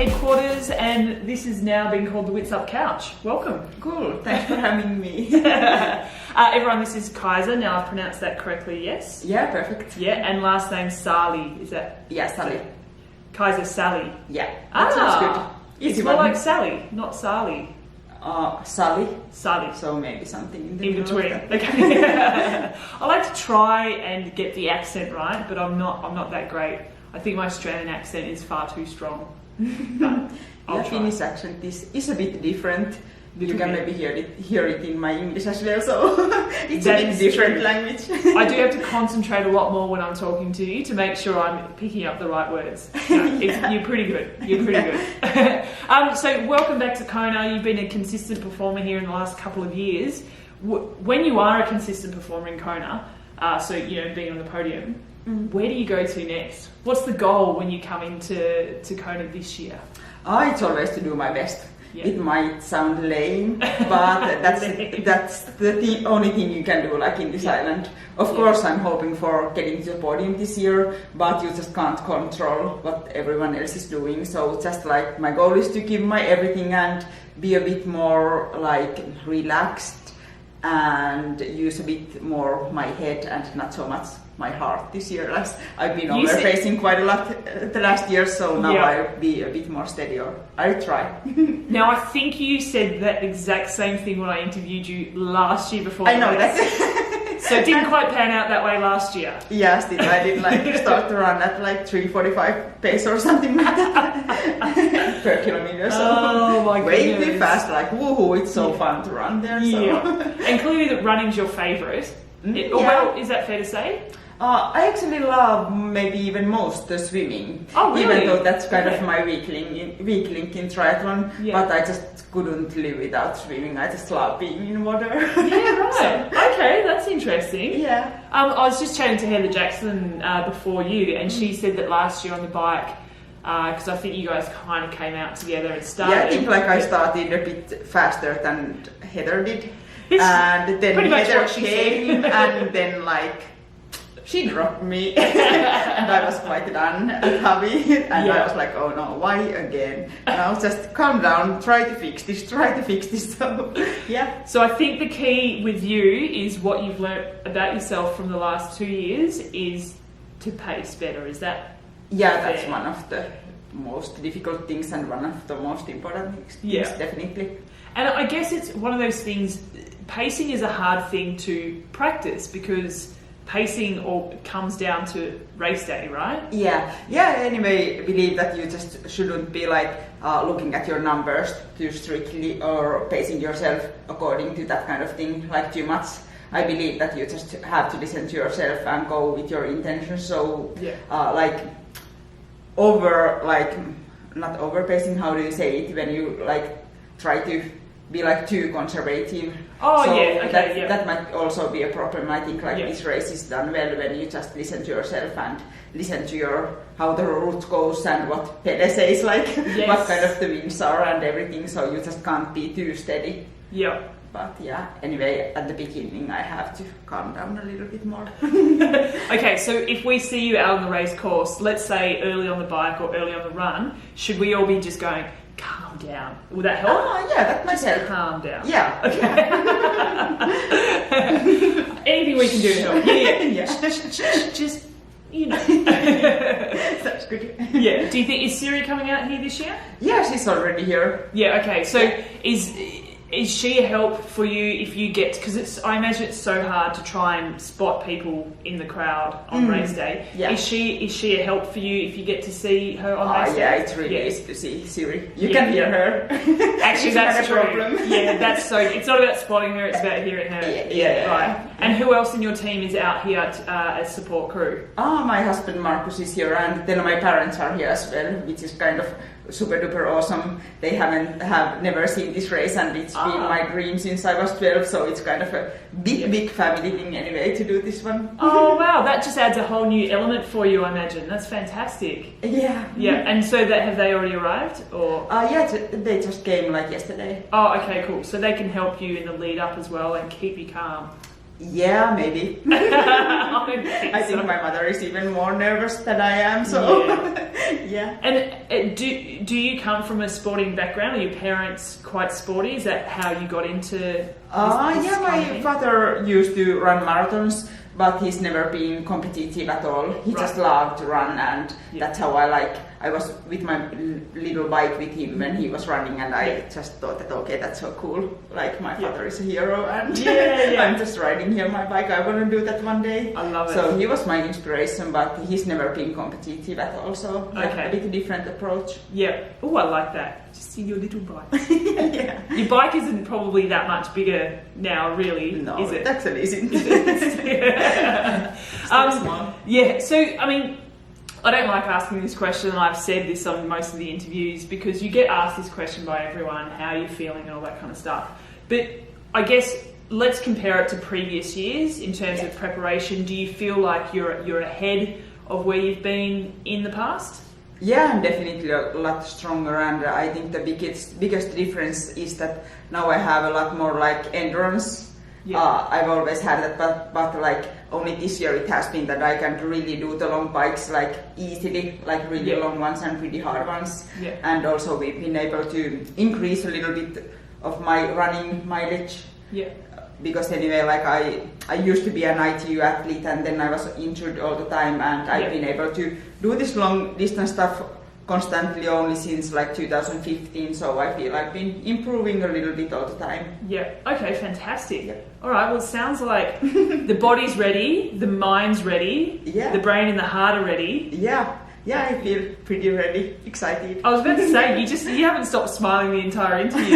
headquarters, and this has now been called the Witsup Couch. Welcome. Cool, thanks for having me. Everyone, this is Kaisa. Now I've pronounced that correctly, yes? Yeah, perfect. Yeah, and last name Sali, is that? Yeah, Sali. Kaisa Sali. Yeah, that sounds good. It's more like Sally, not Sali. Sali. Sali. So maybe something in the In between. middle. Okay. I like to try and get the accent right, but I'm not that great. I think my Australian accent is far too strong. But I'll try. Finnish accent is a bit different. You can maybe hear it in my English as well, so it's a bit different language. I do have to concentrate a lot more when I'm talking to you to make sure I'm picking up the right words. No, you're pretty good. You're pretty good. So welcome back to Kona. You've been a consistent performer here in the last couple of years. When you are a consistent performer in Kona, so being on the podium, where do you go to next? What's the goal when you come into Kona this year? It's always to do my best. Yeah. It might sound lame, but that's the only thing you can do, like in this island. Of course, I'm hoping for getting to the podium this year, but you just can't control what everyone else is doing. So just like my goal is to give my everything and be a bit more like relaxed and use a bit more my head and not so much my heart this year, as I've been overfacing quite a lot the last year, so now I'll be a bit more steady, or I'll try. Now, I think you said that exact same thing when I interviewed you last year before. I know that. So it didn't quite pan out that way last year. Yes, I did start to run at like 3:45 pace or something like that per kilometer. So oh my goodness. Way too fast, like woohoo, it's so fun to run there. So. Yeah. And clearly that running's your favourite. Well, is that fair to say? I actually love maybe even most the swimming. Oh, really? Even though that's kind of my weak link in triathlon, but I just couldn't live without swimming. I just love being in water. Yeah, right. Okay, that's interesting. Yeah. I was just chatting to Heather Jackson before you, and she said that last year on the bike, because I think you guys kind of came out together and started. Yeah, I think I started a bit faster than Heather did. And then Heather came and then she dropped me and I was quite done and heavy and I was like, oh no, why again? Now just calm down, try to fix this. So yeah. So I think the key with you is what you've learnt about yourself from the last 2 years is to pace better. Is that that's one of the most difficult things and one of the most important things, definitely. And I guess it's one of those things, pacing is a hard thing to practice because pacing all comes down to race day, right? Yeah. Anyway, I believe that you just shouldn't be looking at your numbers too strictly or pacing yourself according to that kind of thing too much. I believe that you just have to listen to yourself and go with your intentions. So not over pacing. How do you say it when you try to be too conservative? That might also be a problem. I think this race is done well when you just listen to yourself and listen to how the route goes and what Pele says, what kind of the winds are and everything. So you just can't be too steady. Yeah. But anyway, at the beginning I have to calm down a little bit more. Okay, so if we see you out on the race course, let's say early on the bike or early on the run, should we all be just going, calm down? Will that help? That might help. Calm down. Yeah. Okay. Anything we can do to help. Yeah. Just, That's good. Yeah. Do you think, is Siri coming out here this year? Yeah, she's already here. Yeah, okay. So is she a help for you if you get, because I imagine it's so hard to try and spot people in the crowd on race day. Yeah. Is she a help for you if you get to see her on race day? Yeah, it's really easy to see Siri. You can hear her. Actually, that's true. Problem. Yeah, that's so. It's not about spotting her; it's about hearing her. Yeah. Right. And who else in your team is out here as support crew? My husband Marcus is here, and then my parents are here as well, which is kind of super duper awesome. They have never seen this race, and it's been my dream since I was 12, so it's kind of a big family thing anyway to do this one. Oh wow, that just adds a whole new element for you, I imagine. That's fantastic. Yeah. And so have they already arrived, or? They just came yesterday. Oh, okay, cool. So they can help you in the lead up as well and keep you calm. Yeah, maybe. I think my mother is even more nervous than I am, so Yeah. And do you come from a sporting background? Are your parents quite sporty? Is that how you got into this Yeah, kind my of thing? father used to run marathons, but he's never been competitive at all. He just loved to run, and that's how I was with my little bike with him when he was running, and I just thought that, okay, that's so cool. Like, my father is a hero, and I'm just riding here my bike. I want to do that one day. I love it. So he was my inspiration, but he's never been competitive at all, so a bit different approach. Yeah. Oh, I like that. Just see your little bike. Yeah. Your bike isn't probably that much bigger now, really, No, is it? it actually isn't. Yeah, so, I mean, I don't like asking this question, and I've said this on most of the interviews, because you get asked this question by everyone, how are you feeling and all that kind of stuff. But I guess let's compare it to previous years in terms of preparation. Do you feel like you're ahead of where you've been in the past? Yeah, I'm definitely a lot stronger, and I think the biggest difference is that now I have a lot more like endurance. I've always had that, but like only this year it has been that I can really do the long bikes like easily, like really long ones and pretty hard ones. And also we've been able to increase a little bit of my running mileage. Because anyway, like I used to be an ITU athlete, and then I was injured all the time, and I've been able to do this long distance stuff constantly only since like 2015, so I feel I've been improving a little bit all the time. Yeah, okay, fantastic. All right, well, it sounds like the body's ready, the mind's ready, the brain and the heart are ready. Yeah, I feel pretty ready, excited. I was about to say, you haven't stopped smiling the entire interview.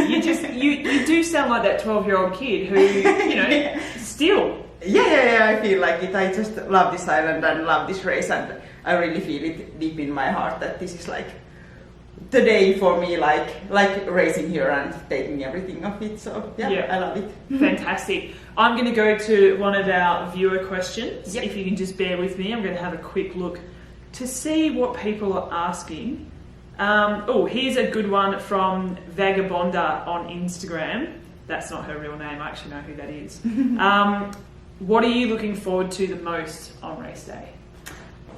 You do sound like that 12-year-old kid who, you know, still. Yeah, I feel like it. I just love this island and love this race, and I really feel it deep in my heart that this is like the day for me, like racing here and taking everything of it. So I love it. Fantastic. I'm going to go to one of our viewer questions. If you can just bear with me, I'm going to have a quick look to see what people are asking. Here's a good one from Vagabonda on Instagram. That's not her real name. I actually know who that is. What are you looking forward to the most on race day?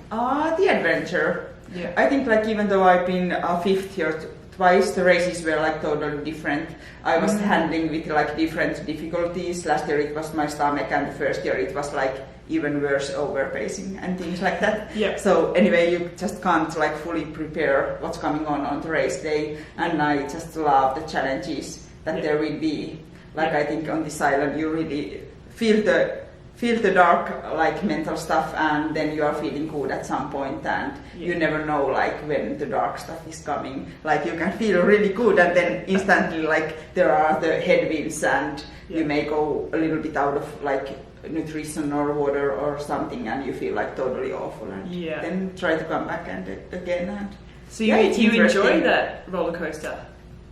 The adventure. I think like even though I've been fifth here twice, the races were like totally different. I was handling with like different difficulties. Last year it was my stomach, and the first year it was like even worse overpacing and things like that. So anyway, you just can't like fully prepare what's coming on the race day, and I just love the challenges that there will be. Like I think on this island you really feel the dark like mental stuff, and then you are feeling good at some point, and you never know like when the dark stuff is coming. Like you can feel really good, and then instantly like there are the headwinds, and you may go a little bit out of like nutrition or water or something, and you feel like totally awful, and then try to come back and again. And so you enjoy that roller coaster?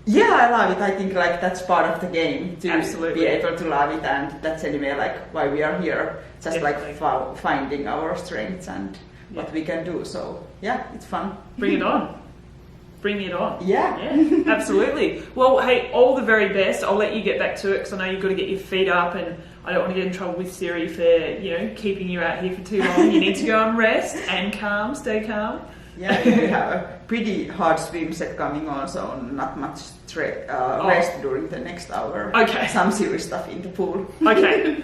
Yeah, I love it. I think like that's part of the game to be able to love it, and that's anyway like why we are here, just like finding our strengths and what we can do. So it's fun. Bring it on. Bring it on. Yeah, absolutely. Well, hey, all the very best. I'll let you get back to it because I know you've got to get your feet up, and I don't want to get in trouble with Siri for keeping you out here for too long. You need to go and rest and stay calm. Yeah, I think we have a pretty hard swim set coming on, so not much rest during the next hour. Okay. Some serious stuff in the pool. Okay.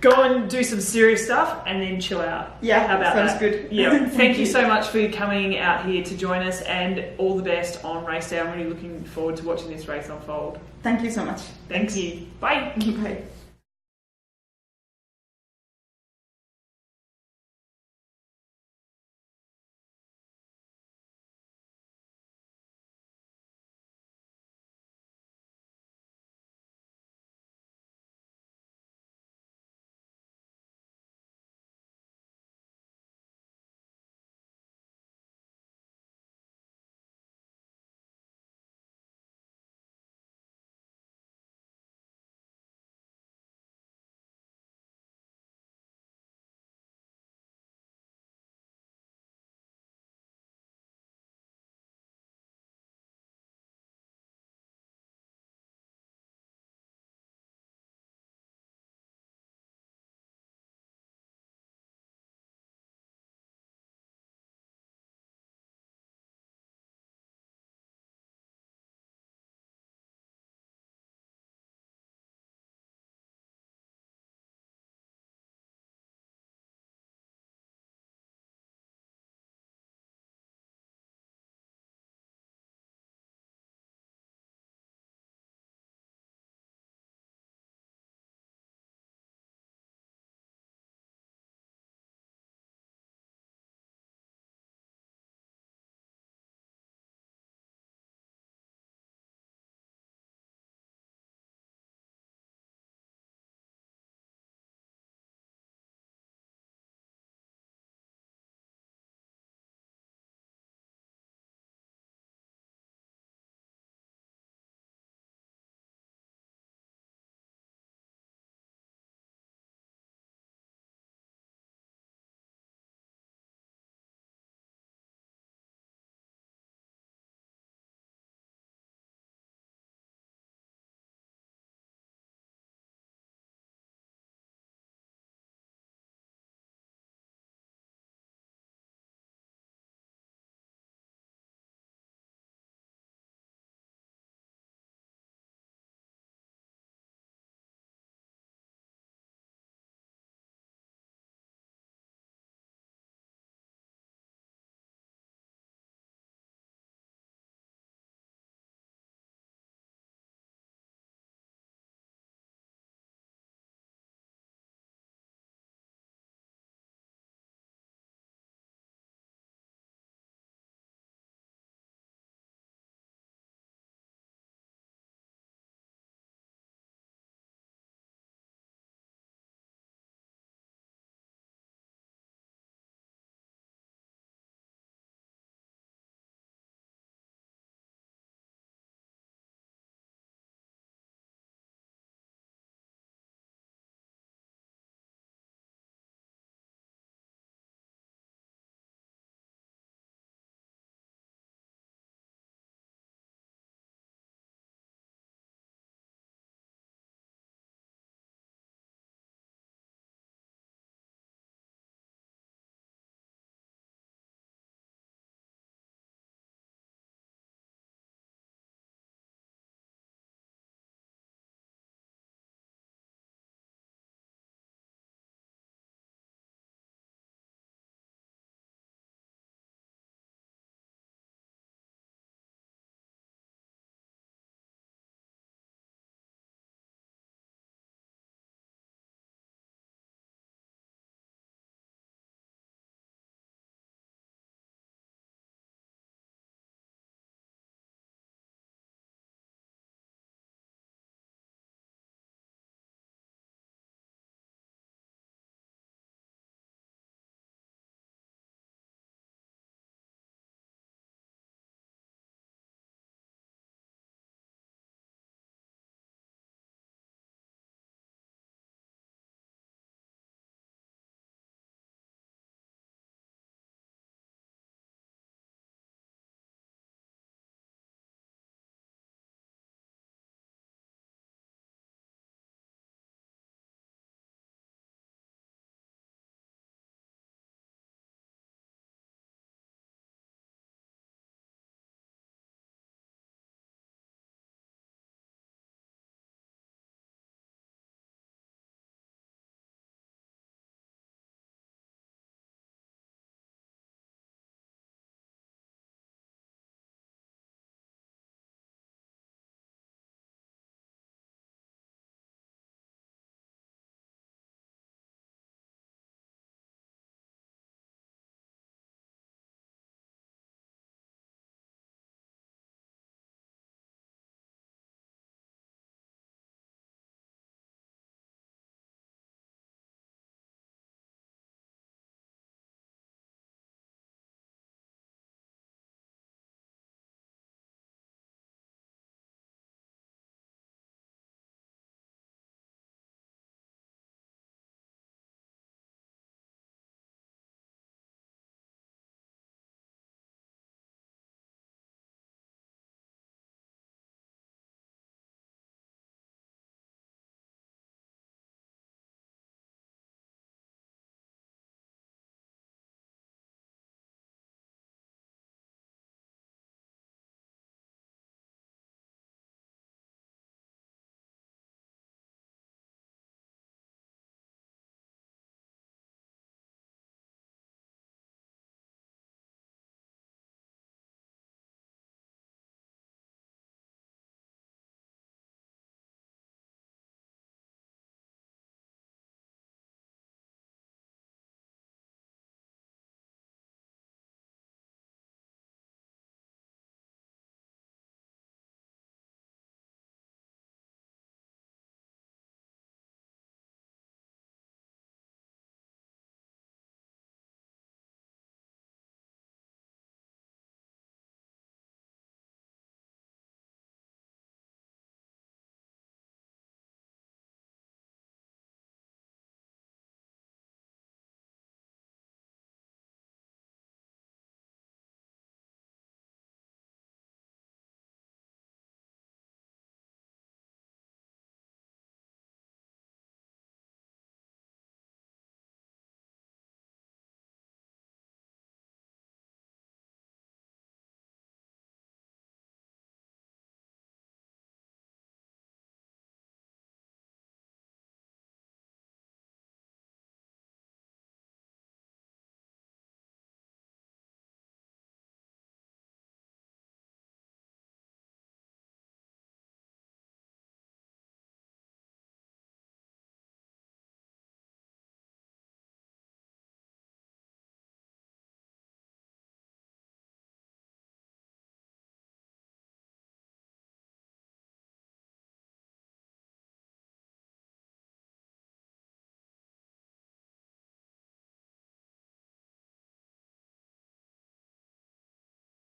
Go and do some serious stuff and then chill out. Yeah, how about sounds that? Good. Yeah. Thank you so much for coming out here to join us, and all the best on race day. I'm really looking forward to watching this race unfold. Thank you so much. Thank you. Bye. Bye.